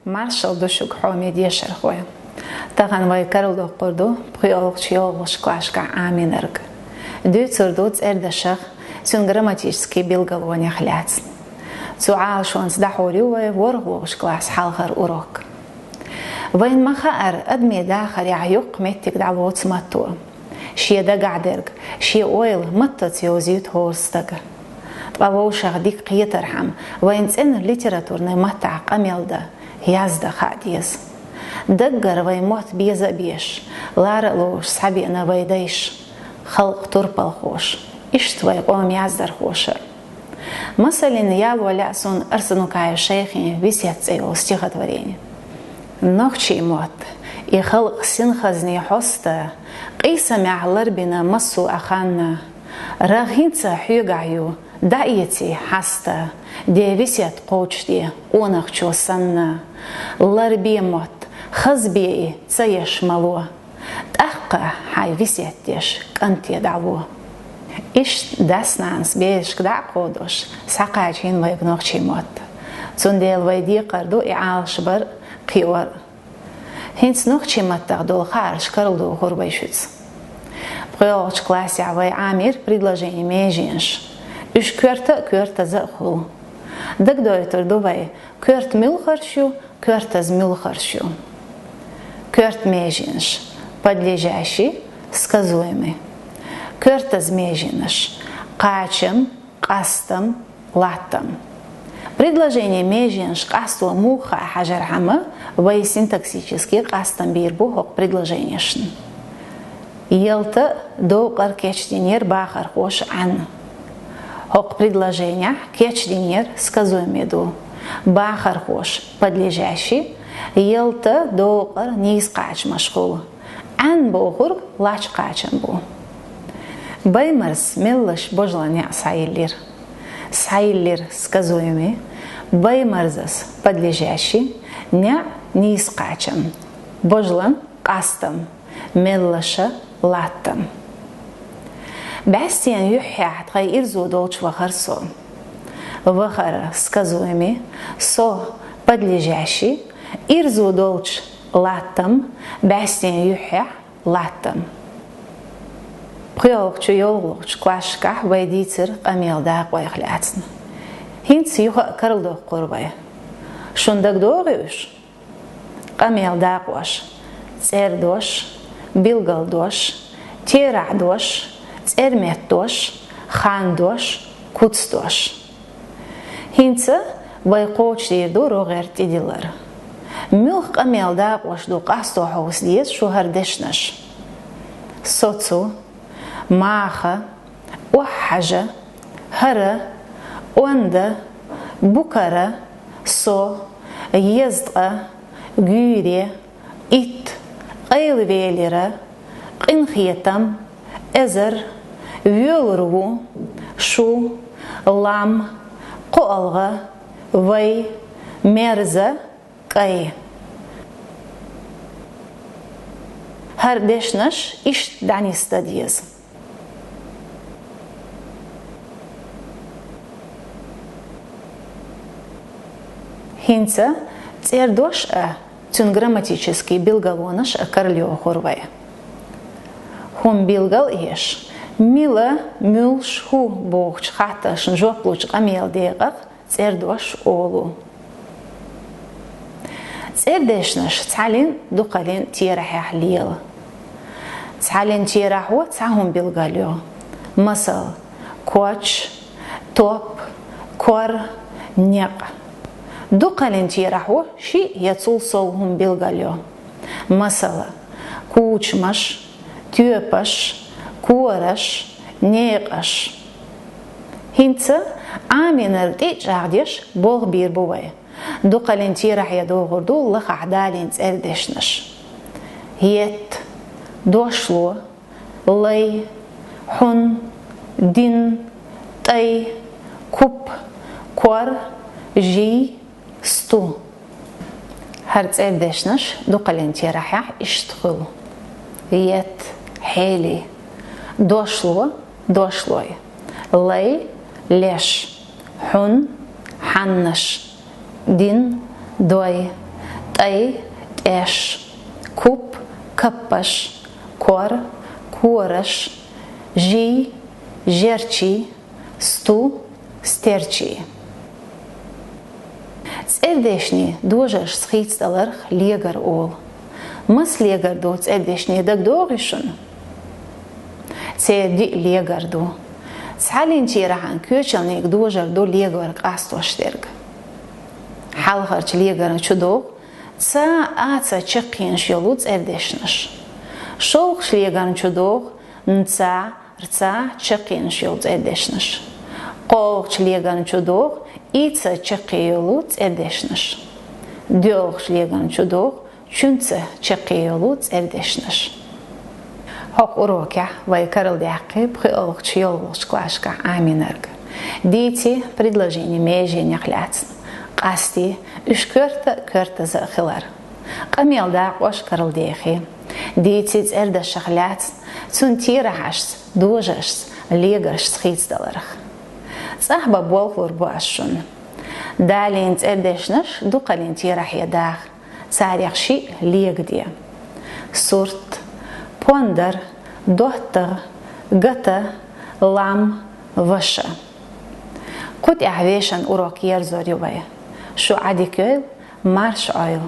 Marshall dushuk Hamid Yesherhoy. Tagan vai Karoldo Kordo, Priolch Yolvosh Klashka Aminerg. Duitserdoods erdeshach, sun grammatiski bilgalwania hlats. Zual shons dahoriwe worglosh klas halgar urok. Vain machaar admi dakhar yayuq mettik davots matto. Shie da gaderg, shie oil mattat yozit horstaga. Tbavoshach dik qieterham, vain tsen literaturne matta qamelda. Yazda khadiz. Daggar vai mot biza bish. Lara losh sabina vai daish. Khalq turpal khosh. Isht vai qom yazdar khosher. Masalin yal wala sun arsanu kay shaykhin visiyat sayol stихотворение. Нохчи мот. И khalq sin khazni hosta. Qisa ma'lar bina masu akhanna. Raghinsa hyugayu. Daiyati hasta. De visiyat qochdi. Onaq chosanna. Larbiyamot. Khazbi tsayesh malo. Taqqa hay visiyatish kanti davo. Ish dasnans besh qda qodosh. Saqachin vai gnoqchi mot. Zundel vai di qardo i'al shbar qiwar. Hins noqchi mot dol kharsh qardo g'urbayshutz. Priolch klasya vai amir предложение mejinsh. Üç körte zahul. Dagdoytor dovay kört milkharshu, körtaz milkharshu. Кёрт межинш, подлежащий, сказуемый. Кёртаз межинш, качем, кастам, латам. Предложение межинш, касту, муха, хажархама, вай синтаксически кастам бирбухок предложенияшн. Елта доукар кечдинер бахар хош ан. Хок предложения кечдинер сказуемый ду. Бахар хош, подлежащий, Елта доqar низ qaç mashgul. An boğur laç qaçın bu. Baymars mellash bojlanya sayillir. Sayillir сказуемый. Баймарзас подлежащий. Не низ qaçın. Bojlan qastım. Mellaша латтым. Бәстен юхят гай ирзу долч вахарсо. Вахара сказуемый. Со подлежащий. Ирзу долч латтам, бәстен юхя латтам. Приолчу йолгуч клашка вайдицер амелда қойхляцн. Хинц юха карлдо қорбай. Шундак доғыш. Амелда қош. Цердош, билгалдош, терадош, церметтош, хандош, куцдош. Хинца вайқоч дирду роғер тедилар. Мюх камелда qошду qasто hosdies shuhardeshnash. Socu, maha, uhaja, hara, onda, bukara, so, yezdqa, gyre, it, qaylvelira, qinxiyatam, ezer, vyolurvu, shu, lam, qoalga, vay, merza, qay. Hardeshnash ish danista diez. Хинца цердош тюн грамматический билгалонаш карлио хорвай. Хум билгал еш. Мила мюлш ху богч хаташ жоплуч амел дегах цердош олу. Цердешнаш цалин дукалин тирахях лил. Цалин тираху цахум билгалио. Масал коч, топ, кор, нек. Дукалин тираху ши яцул солгум билгалио. Масала кучмаш, тюпаш, кураш, некаш. Хинца аминер дечагдеш бог бир бувай. Дукалин тирах яду горду лах ахдалин цердешнаш. Ет, дошло, лей, хун, дин, тай, куп, кор, жи, сту. Хар цердешнаш дукалин тирах иштхул. Ет, хели, дошло, дошлой. Лей, леш, хун, ханнаш. Дин, дой, تأي تأش كوب كبش كور كورش جي جيرشي ستو ستيرشي تأديشني دوجش سخيت دلرخ ليجر أول مس ليجر دو تأديشني دك دوغيشن تأدي ليجر دو تحالين تيرحان كوشلنيك دوجر دو ليجر قاستوشترك حالخرج ليجر چدوغ تا آتا چقين شيولو تأديشنش شوخ ليجر چدوغ نتا رتا چقين شيولو تأديشنش قوغ ليجر چدوغ إيتا چقيولو تأديشنش دوغ ليجر چدوغ چونتا چقيولو تأديشنش هاق уроке vai каралдяки бхилг чиолш клашка аминерг. Дити предложение межения хляц. Qasti üç körte zıxılar. Qamilda qoş karaldyaxi. Diti erda şaxlat. Tsuntira hash dojash legash schitsdalarx. Sahba bolvur başun. Dalint erdeshnash duqalint yarah yadaq. Sarixshi legdi. Surt Ponder, dochter, gata, lam, vasha. Kut أعواشن أوراك يرزاري ويا. شو عادي كل مارش عيل.